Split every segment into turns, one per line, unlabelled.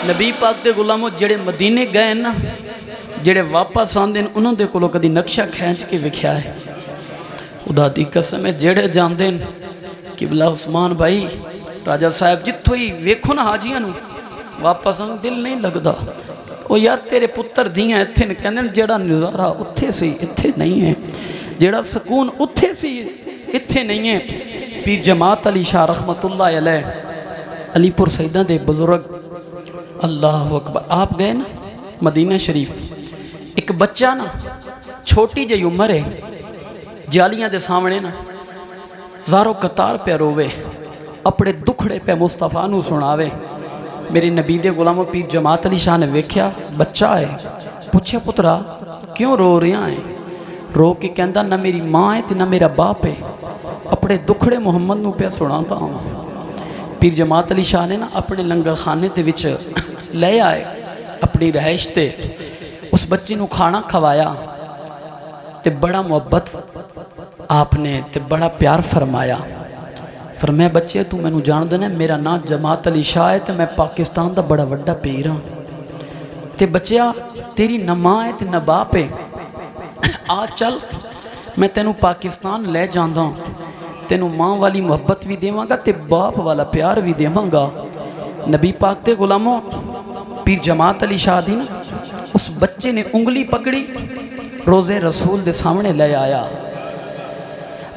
نبی پاک دے غلاموں جڑے مدینے گئے نا جڑے واپس آندے انہوں دے کولو کدی نقشہ کھینچ کے وکھیا ہے خدا دی قسم ہے جڑے جاندے قبلہ عثمان بھائی راجہ صاحب جتھو ہی ویکھو نا حاجیاں نو واپس آن دل نہیں لگدا او یار تیرے پتر دیاں اتھے نے کہندے جڑا نظارہ اتھے سی اتھے نہیں ہے جڑا سکون اتھے سی اتھے نہیں ہے پیر جماعت علی شاہ رحمت اللہ علیہ علی پور سیدہ دے بزرگ اللہ اکبر آپ گئے نا مدینہ شریف ایک بچہ نا چھوٹی جی عمر ہے جالیاں دے سامنے نا زارو قطار پہ روے اپنے دکھڑے پہ مصطفیٰ نو سناوے میرے نبی دے غلاموں پیر جماعت علی شاہ نے ویکھیا بچہ ہے پوچھے پترا کیوں رو رہا ہے رو کے کہندا نہ میری ماں ہے نہ میرا باپ ہے اپنے دکھڑے محمد نو پہ سناتا ہوں پیر جماعت علی شاہ نے نا اپنے لنگر خانے دے وچ لے آئے اپنی رہائش تے اس بچی نو کھانا کھوایا تے بڑا محبت آپ نے تے بڑا پیار فرمایا فرمایا بچے تو میں نو جان دینا میرا نام جماعت علی شاہ ہے تے میں پاکستان دا بڑا وڈا پیر ہاں تے بچیا تیری نہ ماں ہے تے نہ باپ ہے آ چل میں تینوں پاکستان لے جاندہ ہوں تینوں ماں والی محبت بھی دیواں گا تے باپ والا پیار بھی دیواں گا نبی پاک تے غلاموں پیر جماعت علی شاہ دی نا اس بچے نے انگلی پکڑی روزے رسول دے سامنے لے آیا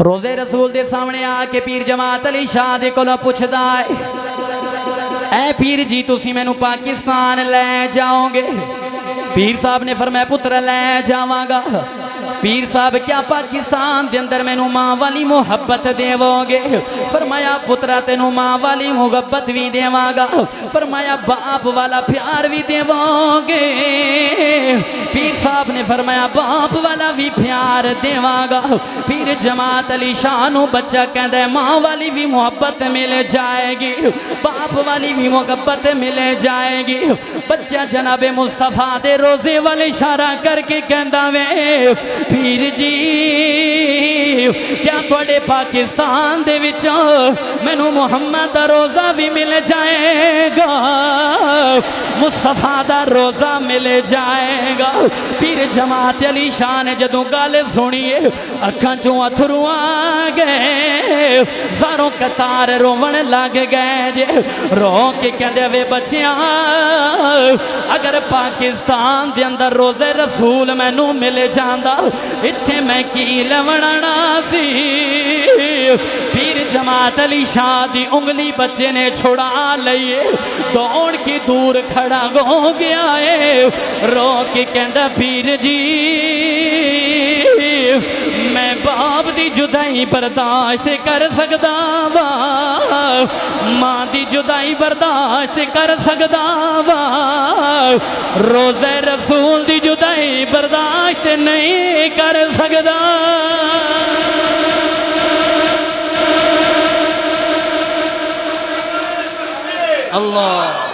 روزے رسول دے سامنے آ کے پیر جماعت علی شاہ دے کولوں پوچھدا ہے اے پیر جی تسی مینوں پاکستان لے جاؤ گے پیر صاحب نے فرمایا پتر لے جاواں گا پیر صاحب کیا پاکستان دے اندر میں نو ماں والی محبت دیو گے فرمایا پترا تینو ماں والی محبت بھی دیواں گا فرمایا باپ والا پیار بھی دیو گے پیر صاحب نے فرمایا باپ والا بھی پیار دیواں گا پیر جماعت علی شاہ نو بچہ کہندہ ہے ماں والی بھی محبت مل جائے گی باپ والی بھی محبت مل جائے گی بچہ جناب مصطفیٰ دے روزے والے اشارہ کر کے کہندہ وے پیر جی کیا توڑے پاکستان دے وچوں میں نو محمد دا روزہ بھی مل جائے گا مصطفیٰ دا روزہ مل جائے گا پیر جماعت علی شاہ نے جدوں گل سنیے اکھاں چوں اتھرو آ گئے زاروں قطار روون لگ گئے جے رو کے کہندے وے بچیاں اگر پاکستان دے اندر روزے رسول میں نو مل جاندہ اتھے میں کی لوننا سی پیر جماعت علی شاہ دی انگلی بچے نے چھڑا لئیے دوڑ کی دور کھڑا گو گیا ہے رو کے کہندہ پیر جی میں باپ دی جدائی برداشت کر سکدا وا ماں دی جدائی برداشت کر سکدا وا روزے رسول دی جدائی برداشت نہیں کر سکدا اللہ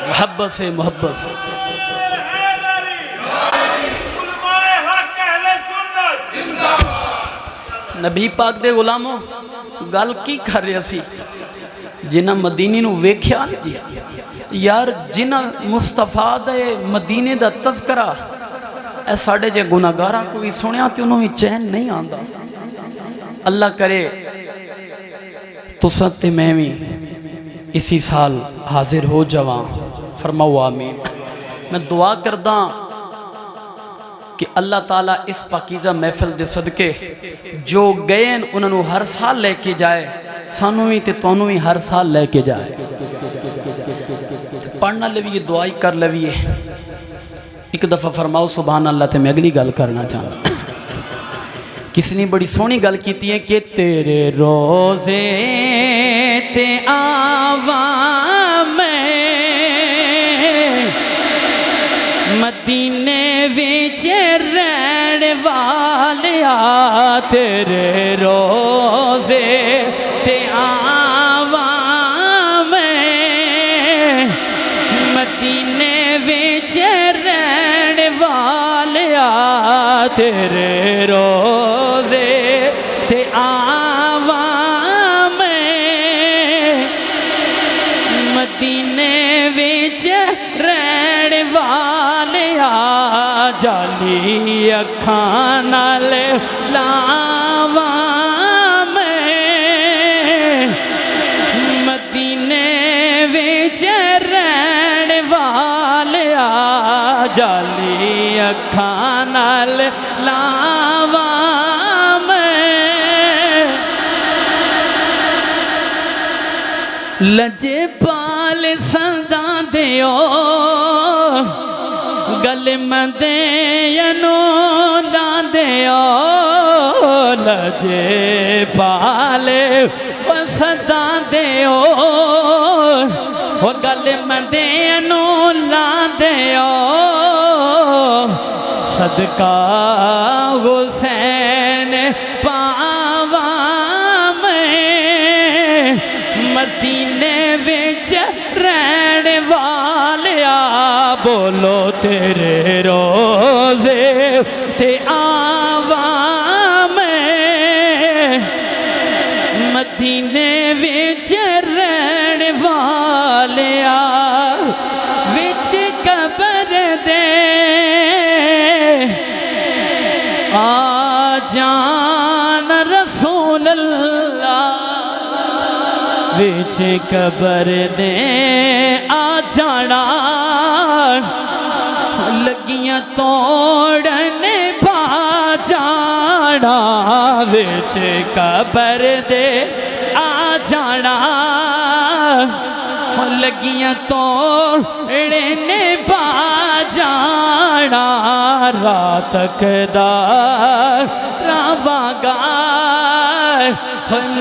محبت سے محبت سے نبی پاک دے غلاموں گل کی کر رہے سی جنہ مدینی نو ویکھیا جی یار جنہ مصطفیٰ دے مدینے دا تذکرہ اے ساڑھے جے گناہگارہ کوئی سنیا تے انہوں ہی چین نہیں آندہ اللہ کرے تو تے میں بھی اسی سال حاضر ہو جوان فرماؤ آمین میں دعا کردہ کہ اللہ تعالیٰ اس پاکیزہ محفل دے صدقے جو گئے انہوں ہر سال لے کے جائے سانوی تے تونوی ہر سال لے کے جائے پڑھنا لویے دعائی کر لویے ایک دفعہ فرماؤ سبحان اللہ تے میں اگلی گل کرنا چاہتا کسی نے بڑی سونی گل کیتی ہے کہ تیرے روزے تے آوام مدینے وچ رہن والیا تیرے روزے تے آوام مدینے وچ رہن والیا تیرے روزے تے آوام ਜਾਲੀ ਅੱਖਾਂ ਨਾਲ ਲਾਵਾਂ ਮੈਂ ਮਦੀਨੇ ਵਿੱਚ ਰਹਿਣ ਵਾਲਿਆ ਜਾਲੀ ਅੱਖਾਂ ਨਾਲ ਲਾਵਾਂ ਮੈਂ ਲਜੇ ਪਾਲ ਸੰਦਾਂ ਦਿਓ ਗਲ ਮੰਦੇ ਨੂੰ ਲਾਂਦਿਓ ਲਜੇ ਪਾਲੇ ਸਦਾਂ ਦਿਓ ਉਹ ਗਲ ਮੰਦੇ ਨੂੰ ਲਾਂਦਿਓ ਸਦਕਾ ਹੁਸੈਨ ਪਾਵਾਂ ਮੈਂ ਮਦੀਨੇ ਵਿੱਚ ਰਹਿਣ ਵਾਲਿਆ بولو تیرے روزے تے آواں میں مدینے وچ رہن والیا وچ قبر دے آ جان رسول اللہ وچ قبر دے آ جانا لگیاں توڑن پا جانا وچ قبر دے آ جانا لگیاں توڑن پا جانا رات دا راواں گا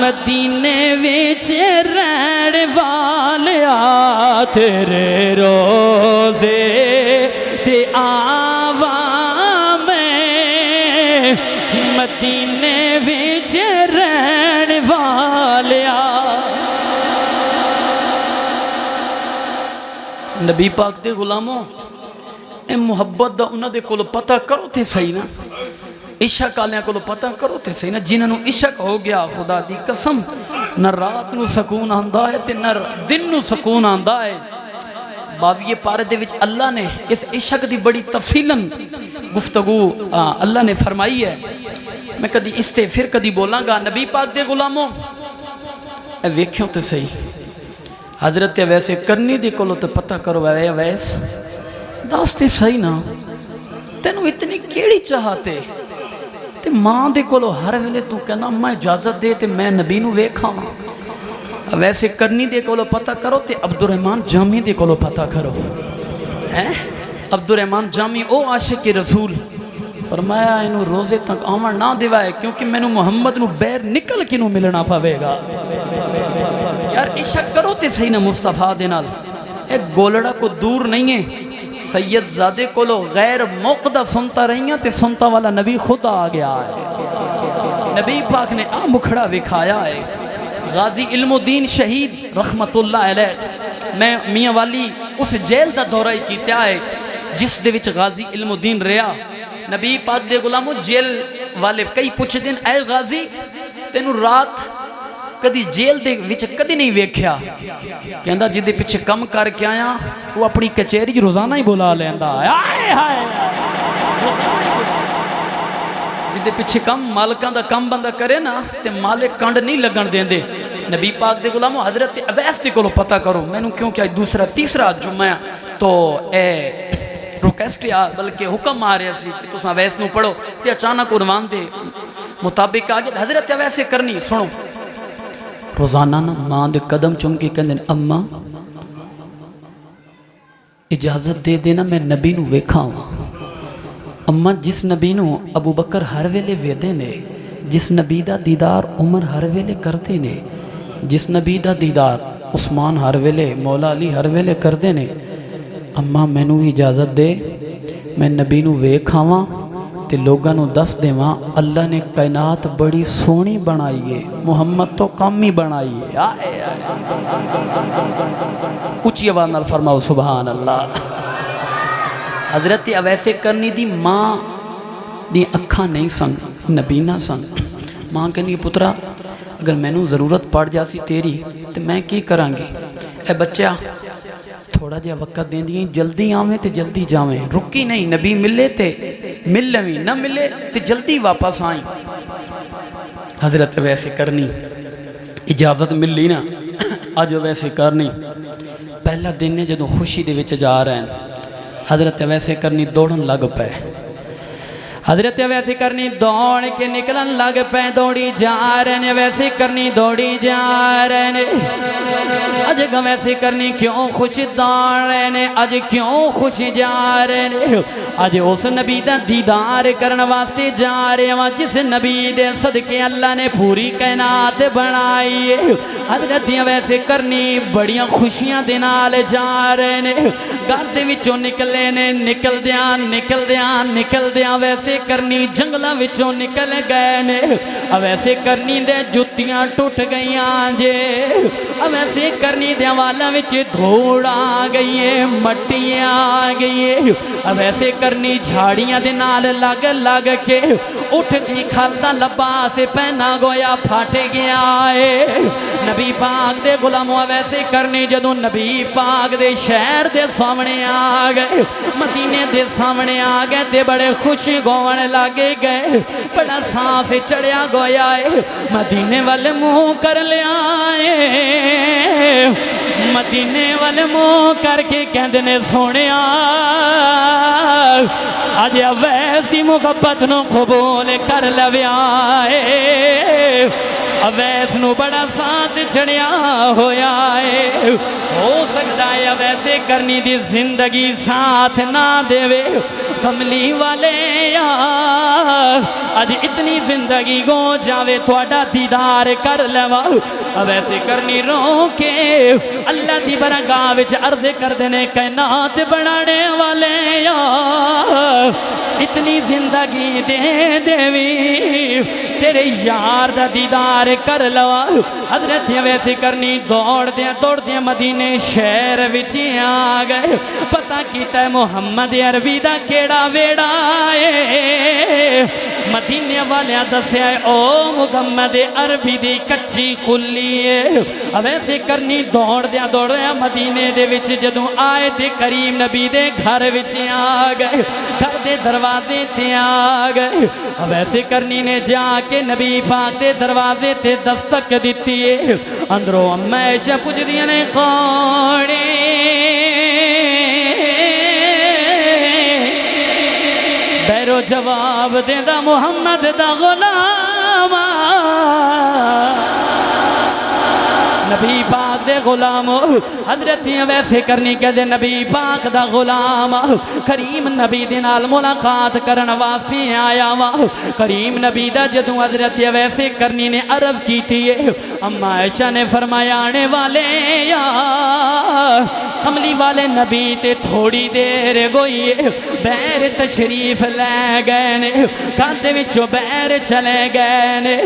مدینے وچ رہن والیا تیرے روزے تے آواں میں مدینے وچ رہن والیا نبی پاک دے غلاموں اے محبت دا انہاں دے کولوں پتہ کرو تے صحیح نا عشق والے کو پتہ کرو تے صحیح نا جنہوں عشق ہو گیا خدا دی قسم نہ رات نو سکون آندا ہے تے نہ دن نو سکون آندا ہے باویے پارے دے وچ اللہ نے اس عشق دی بڑی تفصیلاً گفتگو اللہ نے فرمائی ہے میں کدی اس تے پھر کدی بولاں گا نبی پاک دے غلاموں اے ویکھیوں تے صحیح حضرت ویسے کرنی دی کولو تے پتہ کرو اے ویس داستے صحیح نا تینوں اتنی کیڑی چاہتے تے ماں دے کولو ہر ویلے تو کہنا میں اجازت دے تے میں نبی نو ویکھاں ویسے کرنی دے کولو پتہ کرو تے عبدالرحمن جامی دے کولو پتہ کرو عبدالرحمن جامی او عاشق رسول فرمایا انہوں روزے تک آمن نہ دیوائے کیونکہ میں نو محمد نو بیر نکل کے نو ملنا پاوے گا یار عشق کرو تے صحیح نا مصطفیٰ دے نال ایک گولڑا کو دور نہیں ہے سید زادے کو لو غیر موقدہ سنتا رہی ہیں تے سنتا والا نبی خود آ گیا ہے نبی پاک نے مکھڑا دکھایا ہے غازی علم الدین شہید رحمت اللہ علیہ میں میاں والی اس جیل دا دورہ ہی کیتا ہے جس دے وچ غازی علم الدین رہا نبی پاک دے غلاموں جیل والے کئی پوچھ دن اے غازی تینوں رات کدی جیل دے وچ کدی نہیں ویکھیا کہندا جدے پیچھے کم کر کے آیا وہ اپنی کچہری روزانہ ہی بلا لیندا ہائے ہائے جدے پیچھے کم مالکاں دا کم بندہ کرے نا تے مالک کنڈ نہیں لگن دیندے نبی پاک دے غلاموں حضرت اویس دے کولو پتہ کرو میں نوں کیونکہ دوسرا تیسرا جمعہ تو اے ریکویسٹ یا بلکہ حکم آ رہا سی کہ تساں اویس نو پڑھو تے اچانک عنوان دے مطابق آ گیا حضرت اویس کرنی سنو روزانہ نا ماں دے قدم چم کے کہندے اماں اجازت دے دینا میں نبی نو ویکھاں اماں جس نبی نو ابو بکر ہر ویلے ویدے نے جس نبی دا دیدار عمر ہر ویلے کرتے نے جس نبی دا دیدار عثمان ہر ویلے مولا علی ہر ویلے کرتے نے اماں میں نو اجازت دے میں نبی نو ویکھاں تے لوگاں نو دس دیواں اللہ نے کائنات بڑی سونی بنائی ہے محمد تو کم ہی بنائی ہے اچھی آواز نال فرماؤ سبحان اللہ حضرت اویس کرنی دی ماں دی اکھاں نہیں سن نبی نہ سن ماں کہنی پترا اگر میں نو ضرورت پڑ جاسی تیری تو میں کی کرانگی اے بچہ تھوڑا تھوڑا جہا وقت دیندی جلدی آویں تے جلدی جاویں رکی نہیں نبی ملے تے مل لویں نہ ملے تے جلدی واپس آئیں حضرت ویسے کرنی اجازت مل لی نا آج ویسے کرنی پہلا دن نے جدوں خوشی دے وچ جا رہے ہیں حضرت ویسے کرنی دوڑن لگ پے حضرت ویسے کرنی دوڑ کے نکلن لگ پے دوڑی جا رہے ہیں ویسے کرنی دوڑی جا رہے ہیں اج ویسے کرنی کیوں خوش دوڑ رہے ہیں اج کیوں خوش جا رہے ہیں اج اس نبی دا دیدار کرن واسطے جا رہے ہیں جس نبی دے صدقے اللہ نے پوری کائنات بنائی ہے حضرت ویسے کرنی بڑیاں خوشیاں دے نال جا رہے ہیں گھر دے وچوں نکلے نے نکل دیاں ویسے کرنی جنگلہ وچوں نکل گئے نے ویسے کرنی دے جتیاں ٹوٹ گئیاں جے ویسے کرنی دے والا وچ دھوڑ آ گئی ہے مٹی آ گئی ہے ویسے کرنی جھاڑیاں دے نال لگ کے اٹھ دی کھلدا لباس پہنا گویا پھٹ گیا ہے نبی پاک دے غلاموں ویسے کرنی جدوں نبی پاک دے شہر دے سامنے آ گئے مدینے دے سامنے آ گئے تے بڑے خوش گون لگے گئے بڑا سانس چڑھیا گویا ہے مدینے والے منہ کر لیا ہے مدینے والے منہ کر کے کہندے نے سونیا آج اویس دی محبت نو قبول کر لویا ہے اویس نو بڑا سانس چڑھیا ہویا ہے ہو سکتا ہے ویسے کرنی دی زندگی ساتھ نہ دے کملی والے آج اتنی زندگی گو جاوے تھوڑا دیدار کر لوا ویسے کرنی رو کے اللہ دی برگاہ وچ عرض کر دینے کائنات بنانے والے اتنی زندگی دے دیوی تیرے یار دا دیدار کر لوا حضرت ویسے کرنی دوڑ دیا مدینے شہر وچی آ گئے پتہ کیتا ہے محمد عربی دا کیڑا ویڑا ہے مدینے والے دسیا ہے او محمد عربی دی کچی کلی ہے ویسے کرنی دوڑ دیا مدینے دے وچ جدوں آئے تے کریم نبی دے گھر وچ آ گئے گھر دے دروازے تے آ گئے ویسے کرنی نے جا کے نبی پاک دے دروازے تے دستک دیتی ہے اندروں اما عائشہ پوچھ دیاں نے کوڑے بیرو جواب دیندا محمد دا غلام نبی پاک دے غلام حضرت ویسے کرنی کہ دے نبی پاک دا غلام کریم نبی دے نال ملاقات کرن واسطے آیا وا کریم نبی دا جدوں حضرت ویسے کرنی نے عرض کی تھی اما عائشہ نے فرمایا آنے والے یا کملی والے نبی تے تھوڑی دیر گوئی بیر تشریف لے گئے نے کانتے وچوں بیر چلے گئے نے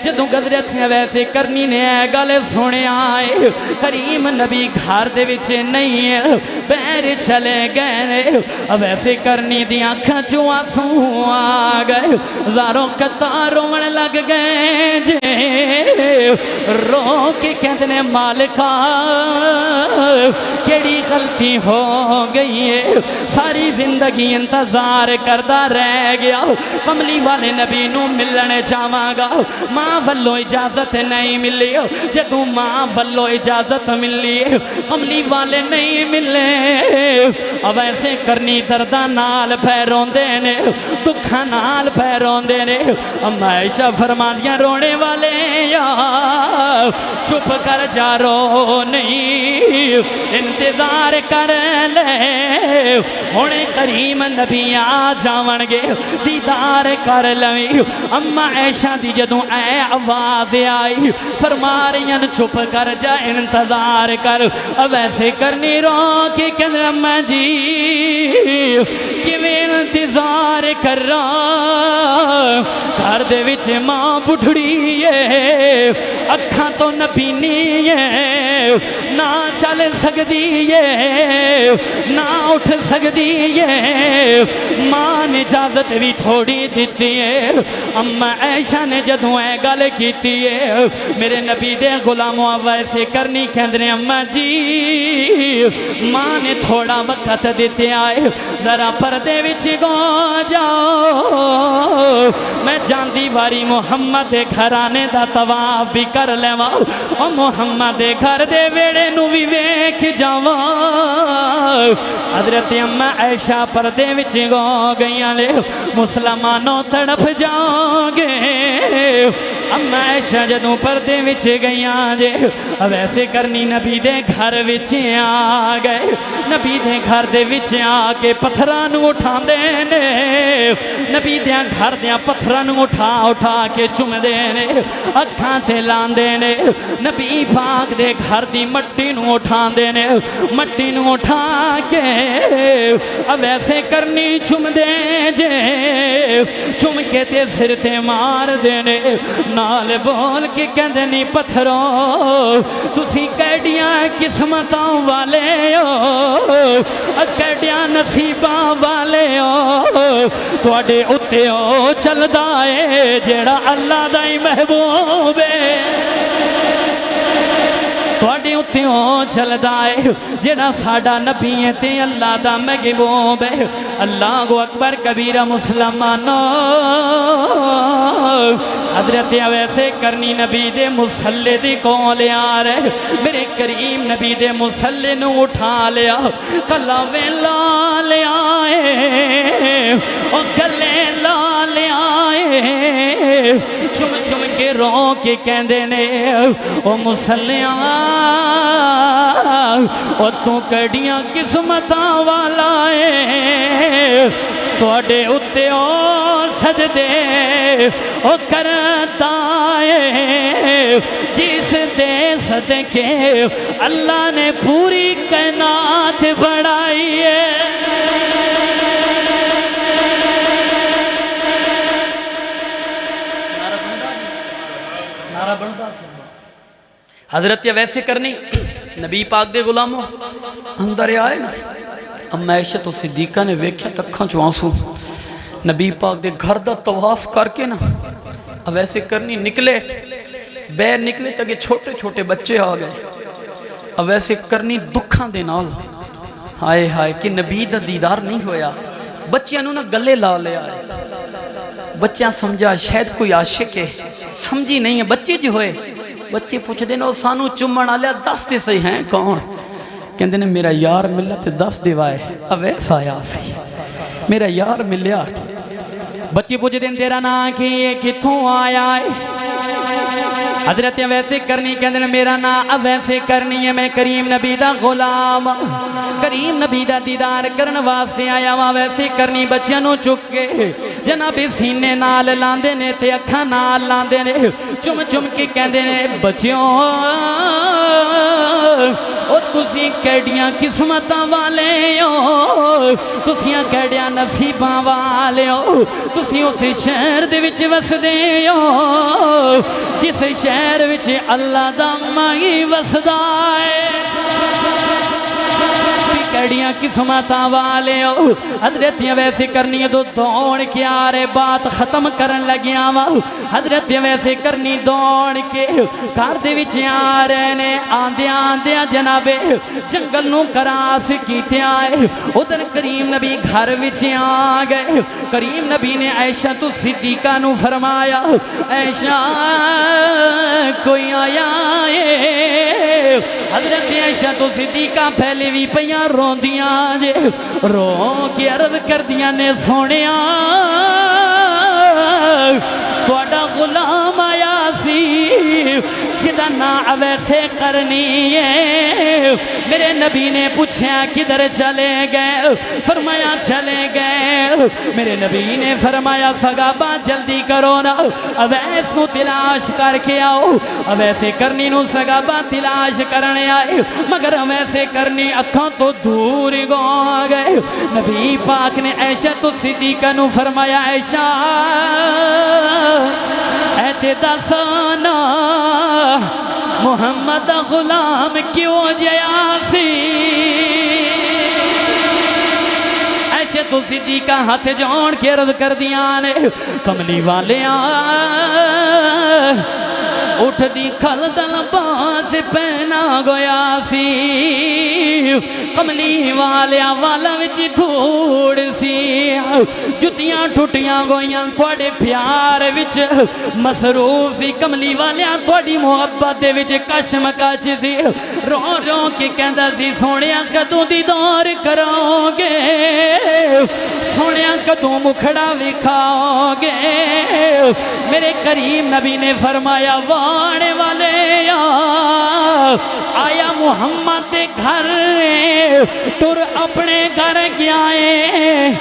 جدوں حضرت ویسے کرنی نے گل سنے آئے کریم نبی گھر دے وچ نہیں ہے بیر چلے گئے نے ویسے کرنی دی آنکھاں چوں آنسو آ گئے زاروں قطار روਣ لگ گئے جے رو کے کہتے نے مالکا کیڑی غلطی ہو گئی ہے ساری زندگی انتظار کردہ رہ گیا کملی والے نبی نو ملنے جاواں گا ماں والو اجازت نہیں ملی جدوں ماں والو اجازت ملی کملی والے نہیں ملے اب ایسے کرنی دردہ نال پیرون دینے دکھا نال پیرون دینے اما عائشہ فرما دیا رونے والے یا چپ کر جا رو نہیں انتظار کر لے ہونے کریم نبی آ جاون گے دیدار کر لویں اما عائشہ دی جدوں اے آواز آئی فرما رہی ہیں چھپ کر جا انتظار کر اب ایسے کرنی رو کے کہنے اما جی کیویں انتظار کر رہا گھر دے وچ ماں بڑھڑی ہے اکھاں تو نبی نہیں ہے نہ چل سکتی ہے نہ اٹھ سکتی ہے ماں نے اجازت بھی تھوڑی دیتی ہے اما عائشہ نے جدوں اے گل کیتی ہے میرے نبی دے غلاموں ویسے کرنی کہندے اما جی ماں نے تھوڑا وقت دیتے آئے ذرا پردے وچ گو جاؤ میں جاندی واری محمد دے گھرانے دا طواف بھی کر لیواں او محمد دے گھر دے ویڑے نو بھی ویکھ جاواں حضرت اما عائشہ پردے وچ گو گئیاں لے مسلمانوں تڑپ جاؤ گے اما عائشہ جدوں پردے وچ گئیاں جے ویسے کرنی نبی دے گھر وچ آ گئے نبی دے گھر دے وچ آ کے پتھراں نو اٹھاندے نے نبی دے گھر دے پتھراں نو اٹھا کے چومدے نے اکھاں تے لاندے نے نبی پاک دے گھر دی مٹی نو اٹھاندے نے مٹی نو اٹھا کے ویسے کرنی چومدے جے چوم کے تے سر تے مار دینے نال بول کے کہندے نی پتھروں تسی کیڑیاں قسمتاں والے ہو کیڑیاں نصیباں والے ہو تواڈے اُتے او چلدا اے جیڑا اللہ دا ہی محبوب ہے تواڈے اُتے او چلدا اے جیڑا ساڈا نبی ہے تے اللہ دا محبوب ہے اللہ اکبر کبیرہ مسلمانوں حضرت ویسے کرنی نبی دے مسلے دی کول آ رہے میرے کریم نبی دے مسلے نو اٹھا لیا کلاوے لا لیا او گلے لا لیا چم چم کے رو کے کہندے نے او مسلیاں او تو کڑیاں قسمتاں والا ہے تواڈے اُتے او سجدے او کرتا ہے جس دے صدقے اللہ نے پوری کائنات بڑھائی ہے حضرت ویسے کرنی نبی پاک دے غلاموں اندر آئے نا اما عائشہ تو صدیقہ نے ویکھیا تکھاں چوں آنسو نبی پاک دے گھر دا طواف کر کے نا ویسے کرنی نکلے بیر نکلے تاکہ چھوٹے چھوٹے بچے آ گئے ویسے کرنی دکھاں دے نال ہائے ہائے کہ نبی دا دیدار نہیں ہویا بچیاں نو نا گلے لا لے آئے بچیاں سمجھا شاید کوئی عاشق ہے سمجھی نہیں ہے بچے جو ہوئے بچے پوچھ دینا سانو چمن آلیا دس دے صحیح ہیں کون کہندے نے میرا یار ملا تے دس دیوائے اویس آیا سی میرا یار ملیا بچے پوچھ دین تیرا نا کہ یہ کتھوں آیا ہے حضرت ویسے کرنی کہندے نے میرا نا ویسے کرنی ہے میں کریم نبی دا غلام کریم نبی دا دیدار کرن واسطے آیا وہاں ویسے کرنی بچیاں نو چک کے جناب سینے نال لاندے نے تے اکھاں نال لاندے نے چم چم کے کہندے نے بچیوں او تسی کیڑیاں قسمتاں والے ہو تسیاں کیڑیاں نصیباں والے ہو تسی اس شہر دے وچ وسدے ہو جس شہر وچ اللہ دا مائی وسدا ہے کیڑیاں قسمتاں والے ہو حضرت ویسے کرنی تو دوڑ کے آ رہے بات ختم کرن لگیا وا حضرت ویسے کرنی دوڑ کے گھر دے وچ آ رہے نے آندیاں جناب جنگل نو کراس کیتے آئے ادھر کریم نبی گھر وچ آ گئے کریم نبی نے عائشہ تو صدیقہ نو فرمایا عائشہ کوئی آیا ہے حضرت عائشہ تو صدیقہ پہلے بھی پیاں روندیاں جے رو کے عرض کر دیا نے سونیا تواڈا غلام آیا سی جدا نا ویسے کرنی ہے میرے نبی نے پوچھا کدھر چلے گئے فرمایا چلے گئے میرے نبی نے فرمایا سگابا جلدی کرو نا اویس نو تلاش کر کے آؤ اویسے کرنی نو سگابا تلاش کرنے آئے مگر اویسے کرنی اکھاں تو دور گو گئے نبی پاک نے عائشہ تو صدیقہ نو فرمایا عائشہ اے تے دسانا محمد دا غلام کیوں جیا سی ایسے تو صدیقہ ہاتھ جوڑ کے عرض کر دیاں نے کملی والیاں اٹھ دی کھل دل باز پہنا گویا سی کملی والیاں والا وچ دھوڑ سی جتیاں ٹھٹیاں گویاں تھوڑے پیار وچ مصروف سی کملی والیاں تھوڑی محبت دے وچ کشمکش سی رو رو کے کہندا سی سونیاں کدوں دی دور کراؤ گے سونیاں کدوں مکھڑا وکھاؤ گے میرے کریم نبی نے فرمایا وانے والے آیا محمد دے گھر تر اپنے گھر گیا ہے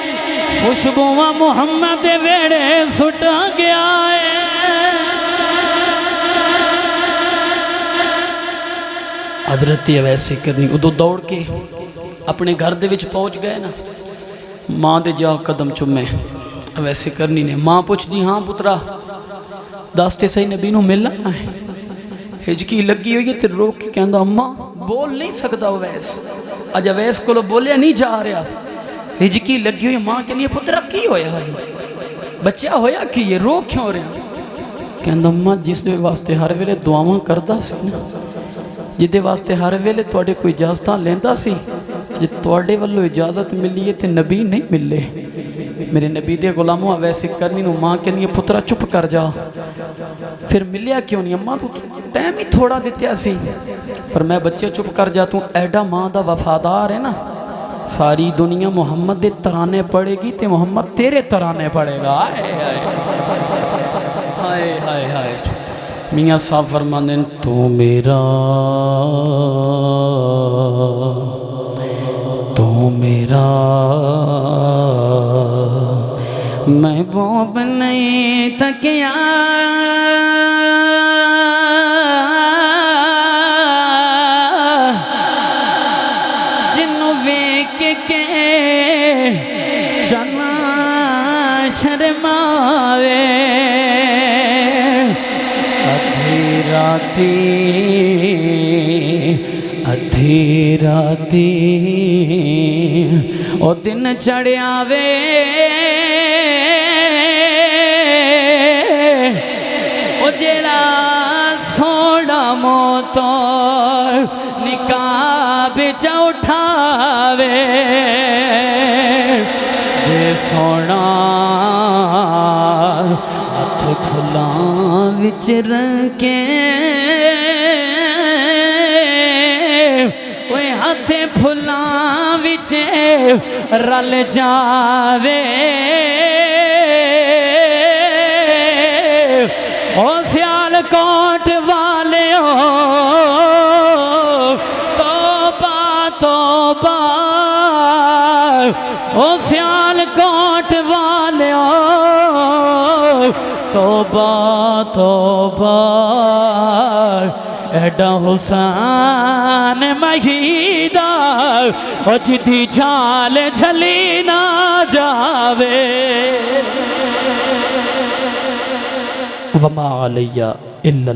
خوشبوواں محمد دے ویڑے سٹا گیا ہے حضرت ویسے کرنی ادو دوڑ کے اپنے گھر دے وچ پہنچ گئے نا ماں دے جا قدم چمے ویسے کرنی نے ماں پوچھ دی ہاں پترا داستے صحیح نبی نو ملنا ہے ہجکی لگی ہوئی ہے تے روک کے کہندا اماں بول نہیں سکتا ویس اج ویس کو بولیا نہیں جا رہا ہجکی لگی ہوئی ماں کے لیے پترا کی ہویا ہے بچہ ہویا کی یہ رو کیوں رہا کہندا اماں جس دے واسطے ہر ویلے دعاواں کردا سی جدے واسطے ہر ویلے توڑے کوئی اجازتاں لیندا سی جی توڑے والو اجازت ملی ہے تے نبی نہیں ملے میرے نبی دے غلاموں ویسے کرنی نو ماں کے لیے پترا چپ کر جا پھر ملیا کیوں نہیں اماں تو ٹائم ہی تھوڑا دیتیا سی پر میں بچے چپ کر جا تو ایڈا ماں دا وفادار ہے نا ساری دنیا محمد دے ترانے پڑے گی تے محمد تیرے ترانے پڑے گا آئے آئے آئے میاں صاحب فرماندے تو میرا محبوب نہیں تکیا جنوں ویکھ کے جنا شرماوے ادھی راتی او دن چڑھیا وے او جیڑا سوڑا موتو نکاح بچ اٹھاوے دے سوڑا ہاتھ کھلاں وچ رکھے اوے ہاتھ پھلاں وچ رل جاوے او سیال کوٹ والیو توبہ توبہ او سیال کوٹ والیو توبہ توبہ ایڈا حسین مہیدہ او جدی جھال جھلی نہ جاوے وما علیہ الا